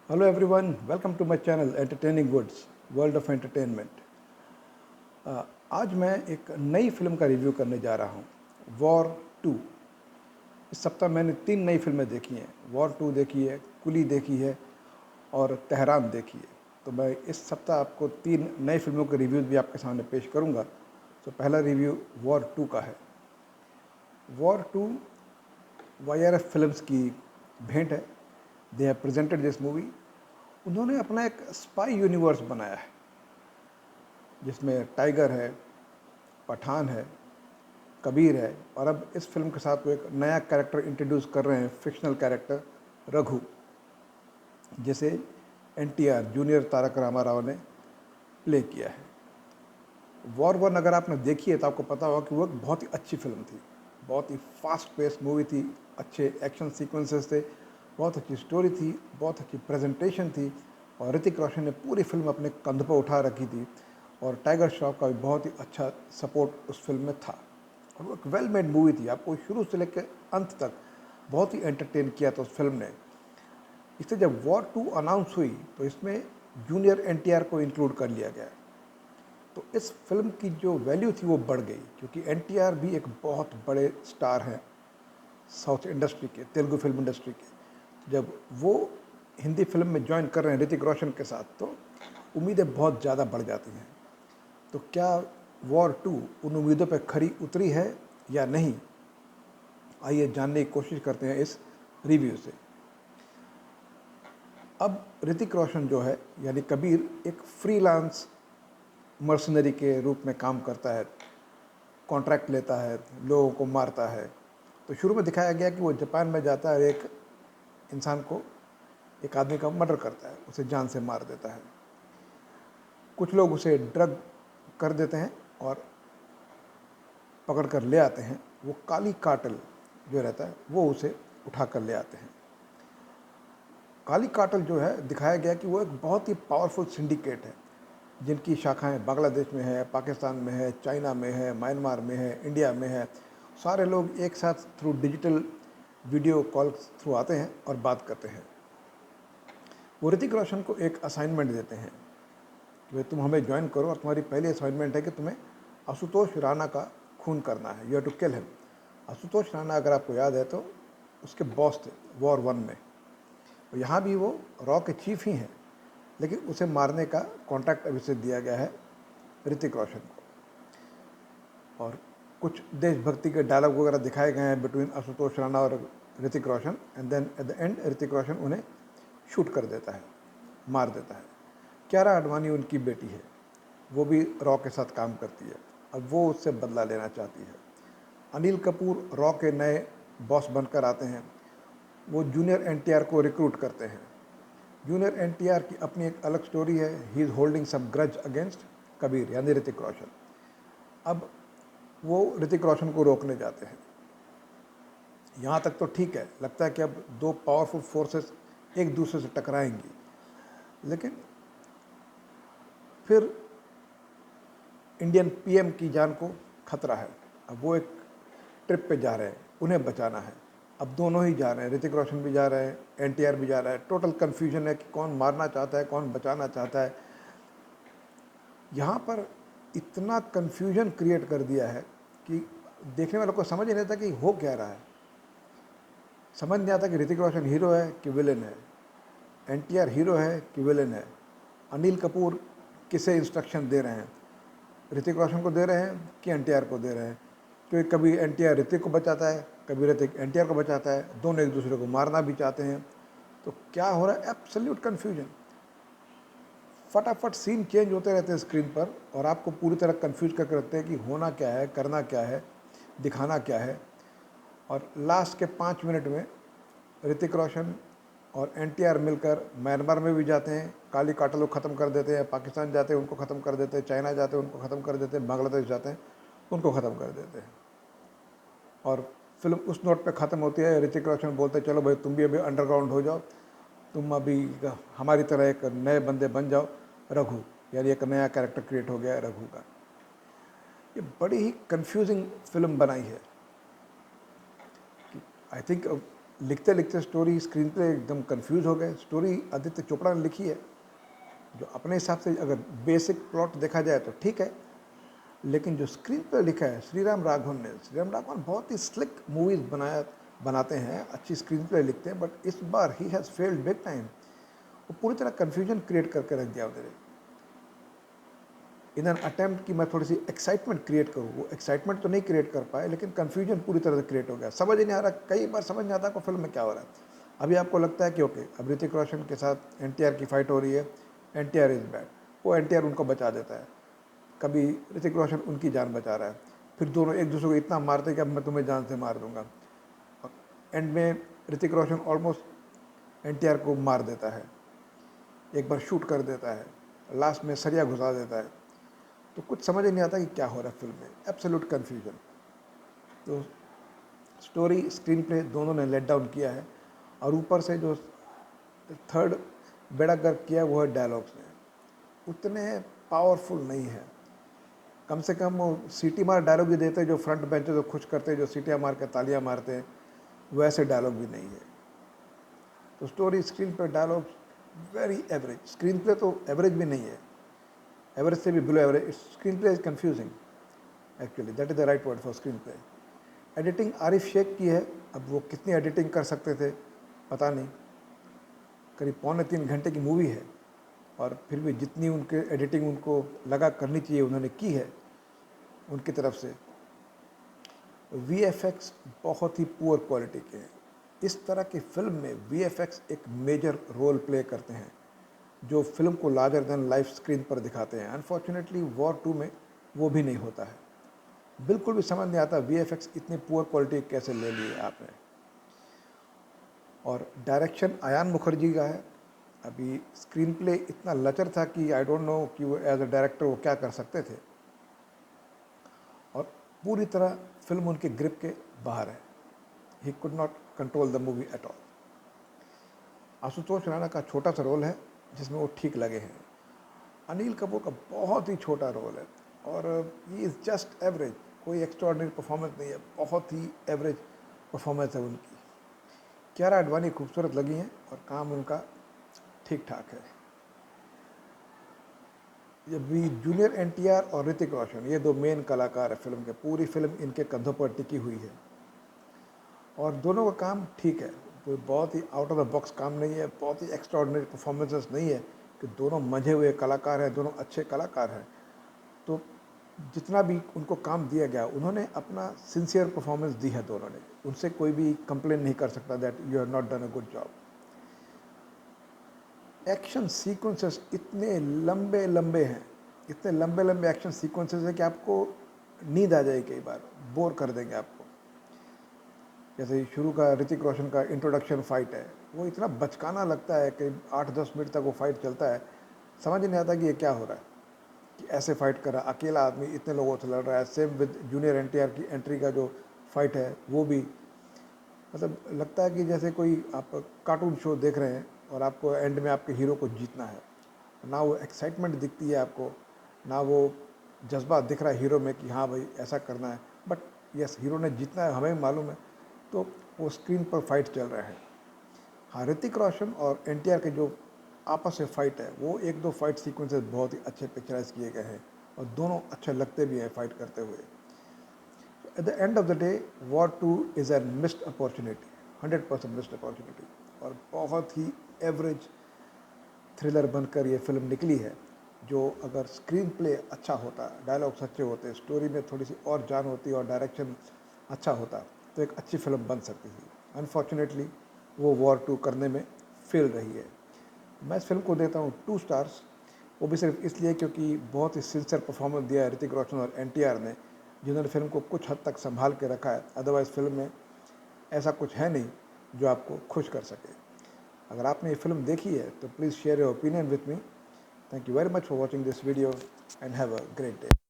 Hello everyone, welcome to my channel entertaining woods world of entertainment. आज मैं एक नई फिल्म का रिव्यू करने जा रहा हूँ, वॉर 2। इस सप्ताह मैंने 3 नई फिल्में देखी हैं। वॉर 2 देखी है, कुली देखी है और तेहरान देखी है। तो मैं इस सप्ताह आपको 3 नई फिल्मों के रिव्यूज़ भी आपके सामने पेश करूँगा। तो पहला रिव्यू वॉर 2 का है। वॉर 2 YRF फिल्म्स की भेंट है। They have presented this movie. उन्होंने अपना एक स्पाई यूनिवर्स बनाया है जिसमें टाइगर है, पठान है, कबीर है और अब इस फिल्म के साथ वो एक नया कैरेक्टर इंट्रोड्यूस कर रहे हैं, फिक्शनल कैरेक्टर रघु, जिसे NTR जूनियर तारक रामाराव ने प्ले किया है। वॉर 1 अगर आपने देखी है तो आपको पता होगा कि वो एक बहुत ही अच्छी फिल्म थी। बहुत ही फास्ट पेस मूवी थी, अच्छे एक्शन सीक्वेंसेस थे, बहुत अच्छी स्टोरी थी, बहुत अच्छी प्रेजेंटेशन थी और ऋतिक रोशन ने पूरी फिल्म अपने कंध पर उठा रखी थी और टाइगर श्रॉफ का भी बहुत ही अच्छा सपोर्ट उस फिल्म में था और वो एक वेल मेड मूवी थी। आपको शुरू से लेकर अंत तक बहुत ही एंटरटेन किया था उस फिल्म ने। इससे जब वॉर 2 अनाउंस हुई तो इसमें जूनियर NTR को इंक्लूड कर लिया गया। तो इस फिल्म की जो वैल्यू थी वो बढ़ गई क्योंकि NTR भी एक बहुत बड़े स्टार हैं साउथ इंडस्ट्री के, तेलुगु फिल्म इंडस्ट्री के। जब वो हिंदी फिल्म में ज्वाइन कर रहे हैं ऋतिक रोशन के साथ तो उम्मीदें बहुत ज़्यादा बढ़ जाती हैं। तो क्या वॉर 2 उन उम्मीदों पर खरी उतरी है या नहीं, आइए जानने की कोशिश करते हैं इस रिव्यू से। अब ऋतिक रोशन जो है यानी कबीर एक फ्रीलांस मर्सनरी के रूप में काम करता है, कॉन्ट्रैक्ट लेता है, लोगों को मारता है। तो शुरू में दिखाया गया कि वो जापान में जाता है और एक इंसान को, एक आदमी का मर्डर करता है, उसे जान से मार देता है। कुछ लोग उसे ड्रग कर देते हैं और पकड़ कर ले आते हैं। वो काली काटल जो रहता है वो उसे उठा कर ले आते हैं। काली काटल जो है दिखाया गया कि वो एक बहुत ही पावरफुल सिंडिकेट है जिनकी शाखाएं बांग्लादेश में है, पाकिस्तान में है, चाइना में है, म्यांमार में है, इंडिया में है। सारे लोग एक साथ through digital video call through आते हैं और बात करते हैं। वो ऋतिक रोशन को एक असाइनमेंट देते हैं कि भाई तुम हमें ज्वाइन करो और तुम्हारी पहली असाइनमेंट है कि तुम्हें आशुतोष राणा का खून करना है, you have to kill him. Ashutosh Rana अगर आपको याद है तो उसके बॉस थे वॉर 1 में। और यहाँ भी वो रॉ के चीफ ही हैं, लेकिन उसे मारने का कॉन्ट्रैक्ट अभी से दिया गया है ऋतिक रोशन को। और कुछ देशभक्ति के डायलॉग वगैरह दिखाए गए हैं बिटवीन आशुतोष राणा और Hrithik Roshan and then at the end Hrithik Roshan उन्हें शूट कर देता है, मार देता है। कियारा आडवाणी उनकी बेटी है, वो भी रॉ के साथ काम करती है। अब वो उससे बदला लेना चाहती है। अनिल कपूर रॉ के नए बॉस बनकर आते हैं। वो जूनियर NTR को रिक्रूट करते हैं। जूनियर NTR की अपनी एक अलग स्टोरी है। He is holding some grudge against Kabir यानी ऋतिक रोशन। अब वो ऋतिक रोशन को रोकने जाते हैं। यहाँ तक तो ठीक है, लगता है कि अब दो पावरफुल फोर्सेस एक दूसरे से टकराएंगी। लेकिन फिर इंडियन PM की जान को खतरा है। अब वो एक ट्रिप पे जा रहे हैं, उन्हें बचाना है। अब दोनों ही जा रहे हैं, ऋतिक रोशन भी जा रहे हैं, NTR भी जा रहा है। टोटल कन्फ्यूजन है कि कौन मारना चाहता है, कौन बचाना चाहता है। यहाँ पर इतना कन्फ्यूजन क्रिएट कर दिया है कि देखने वालों को समझ ही नहीं आता कि हो क्या रहा है। समझ नहीं आता कि ऋतिक रोशन हीरो है कि विलेन है, NTR हीरो है कि विलेन है, अनिल कपूर किसे इंस्ट्रक्शन दे रहे हैं, ऋतिक रोशन को दे रहे हैं कि NTR को दे रहे हैं। क्योंकि कभी NTR ऋतिक को बचाता है, कभी ऋतिक NTR को बचाता है, दोनों एक दूसरे को मारना भी चाहते हैं। तो क्या हो रहा है, एब्सोल्यूट कन्फ्यूजन। फटाफट सीन चेंज होते रहते हैं स्क्रीन पर और आपको पूरी तरह कंफ्यूज करके रखते हैं कि होना क्या है, करना क्या है, दिखाना क्या है। और लास्ट के 5 मिनट में ऋतिक रोशन और NTR मिलकर म्यांमार में भी जाते हैं, काली काटल को ख़त्म कर देते हैं, पाकिस्तान जाते हैं उनको ख़त्म कर देते हैं, चाइना जाते हैं उनको ख़त्म कर देते हैं, बांग्लादेश जाते हैं उनको ख़त्म कर देते हैं। और फिल्म उस नोट पे ख़त्म होती है। ऋतिक रोशन बोलते हैं चलो भाई तुम भी अभी अंडरग्राउंड हो जाओ, तुम अभी हमारी तरह एक नए बंदे बन जाओ। रघु यानी एक नया कैरेक्टर क्रिएट हो गया है रघु का। ये बड़ी ही कंफ्यूजिंग फिल्म बनाई है। आई थिंक लिखते लिखते स्टोरी स्क्रीन पे एकदम कंफ्यूज हो गए। स्टोरी आदित्य चोपड़ा ने लिखी है, जो अपने हिसाब से अगर बेसिक प्लॉट देखा जाए तो ठीक है, लेकिन जो स्क्रीन पर लिखा है श्रीराम राघवन ने, श्रीराम राघवन बहुत ही स्लिक मूवीज़ बनाते हैं, अच्छी स्क्रीन प्ले लिखते हैं, बट इस बार he has failed big time. वो पूरी तरह कन्फ्यूजन क्रिएट करके रख दिया उन्होंने इन एन अटेम्प्ट कि मैं थोड़ी सी एक्साइटमेंट क्रिएट करूँ। वो एक्साइटमेंट तो नहीं क्रिएट कर पाए, लेकिन कन्फ्यूजन पूरी तरह से क्रिएट हो गया। समझ ही नहीं आ रहा, कई बार समझ नहीं आता को फिल्म में क्या हो रहा है। अभी आपको लगता है कि ओके, अब ऋतिक रोशन के साथ एनटीआर की फाइट हो रही है, एनटीआर इज़ बैड, वो एनटीआर उनको बचा देता है। कभी ऋतिक रोशन उनकी जान बचा रहा है, फिर दोनों एक दूसरे को इतना मारते हैं कि अब मैं तुम्हें जान से मार दूंगा। और एंड में ऋतिक रोशन ऑलमोस्ट एनटीआर को मार देता है, एक बार शूट कर देता है, लास्ट में सरिया घुसा देता है। तो कुछ समझ ही नहीं आता कि क्या हो रहा है फिल्म में, एब्सोल्यूट कन्फ्यूजन। तो स्टोरी स्क्रीन प्ले दोनों ने लेट डाउन किया है, और ऊपर से जो थर्ड बेड़ा गर्क किया वो है डायलॉग्स ने, उतने पावरफुल नहीं है। कम से कम वो सीटी मार डायलॉग भी देते हैं जो फ्रंट बेंचेस को खुश करते हैं, जो सीटियाँ मार के तालियाँ मारते हैं, वैसे डायलॉग भी नहीं है। तो स्टोरी स्क्रीन पे dialogue very average, screenplay तो एवरेज भी नहीं है, एवरेज से भी below average. Screenplay is confusing actually, that is the right word for screenplay. Editing Arif Shaikh की है, अब वो कितनी एडिटिंग कर सकते थे पता नहीं, करीब 2.25 घंटे की मूवी है, और फिर भी जितनी उनके एडिटिंग उनको लगा करनी चाहिए उन्होंने की है उनकी तरफ से। वीएफएक्स बहुत ही पुअर क्वालिटी के हैं। इस तरह की फिल्म में वीएफएक्स एक मेजर रोल प्ले करते हैं, जो फिल्म को लार्जर देन लाइफ स्क्रीन पर दिखाते हैं। अनफॉर्चुनेटली वॉर 2 में वो भी नहीं होता है। बिल्कुल भी समझ नहीं आता वीएफएक्स इतनी पुअर क्वालिटी कैसे ले ली है आपने। और डायरेक्शन आयान मुखर्जी का है। अभी स्क्रीन प्ले इतना लचर था कि आई डोंट नो कि वो एज अ डायरेक्टर वो क्या कर सकते थे, और पूरी तरह फिल्म उनके ग्रिप के बाहर है। He could not control the movie at all. Ashutosh Rana का छोटा सा रोल है जिसमें वो ठीक लगे हैं। अनिल कपूर का बहुत ही छोटा रोल है, और ही इज़ जस्ट एवरेज, कोई एक्स्ट्राऑर्डिनरी परफॉर्मेंस नहीं है, बहुत ही एवरेज परफॉर्मेंस है उनकी। कियारा आडवाणी खूबसूरत लगी हैं, और काम उनका ठीक ठाक है। ये भी जूनियर एनटीआर और ऋतिक रोशन, ये दो मेन कलाकार है फिल्म के। पूरी फिल्म इनके कंधों पर टिकी हुई है, और दोनों का काम ठीक है, कोई बहुत ही आउट ऑफ द बॉक्स काम नहीं है, बहुत ही एक्स्ट्राऑर्डिनरी परफॉर्मेंसेस नहीं है, कि दोनों मंझे हुए कलाकार हैं, दोनों अच्छे कलाकार हैं। तो जितना भी उनको काम दिया गया, उन्होंने अपना सिंसियर परफॉर्मेंस दी है दोनों ने, उनसे कोई भी कंप्लेन नहीं कर सकता that you have not done a good job. Action sequences इतने लंबे लंबे हैं, इतने लंबे लंबे एक्शन सीक्वेंसेस हैं कि आपको नींद आ जाएगी, कई बार बोर कर देंगे आपको। जैसे शुरू का ऋतिक रोशन का इंट्रोडक्शन फाइट है, वो इतना बचकाना लगता है कि 8-10 मिनट तक वो फाइट चलता है, समझ नहीं आता कि ये क्या हो रहा है, कि ऐसे फाइट कर रहा है अकेला आदमी, इतने लोगों से लड़ रहा है। सेम विद जूनियर एनटीआर की एंट्री का जो फाइट है, वो भी मतलब लगता है कि जैसे कोई आप कार्टून शो देख रहे हैं, और आपको एंड में आपके हीरो को जीतना है। ना वो एक्साइटमेंट दिखती है आपको, ना वो जज्बा दिख रहा है हीरो में कि हाँ भाई ऐसा करना है, बट यस हीरो ने जीतना है, हमें मालूम है। तो वो स्क्रीन पर फाइट चल रहा है। हाँ, ऋतिक रोशन और एनटीआर के जो आपस में फाइट है, वो एक दो फाइट सीक्वेंसेस बहुत ही अच्छे पिक्चराइज किए गए हैं, और दोनों अच्छे लगते भी हैं फाइट करते हुए। Eight the end of the day war 2 is an missed opportunity, 100% missed opportunity, और बहुत ही एवरेज थ्रिलर बनकर ये फिल्म निकली है। जो अगर स्क्रीन प्ले अच्छा होता, डायलॉग्स अच्छे होते, स्टोरी में थोड़ी सी और जान होती, और डायरेक्शन अच्छा होता, तो एक अच्छी फिल्म बन सकती थी। अनफॉर्चुनेटली वो वॉर 2 करने में फेल रही है। मैं इस फिल्म को देता हूँ 2 स्टार्स, वो भी सिर्फ इसलिए क्योंकि बहुत ही सिंसियर परफॉर्मेंस दिया है ऋतिक रोशन और एनटीआर ने, जिन्होंने फिल्म को कुछ हद तक संभाल के रखा है। अदरवाइज़ फिल्म में ऐसा कुछ है नहीं जो आपको खुश कर सके। अगर आपने ये फिल्म देखी है तो please share your opinion with me. Thank you very much for watching this video and have a great day.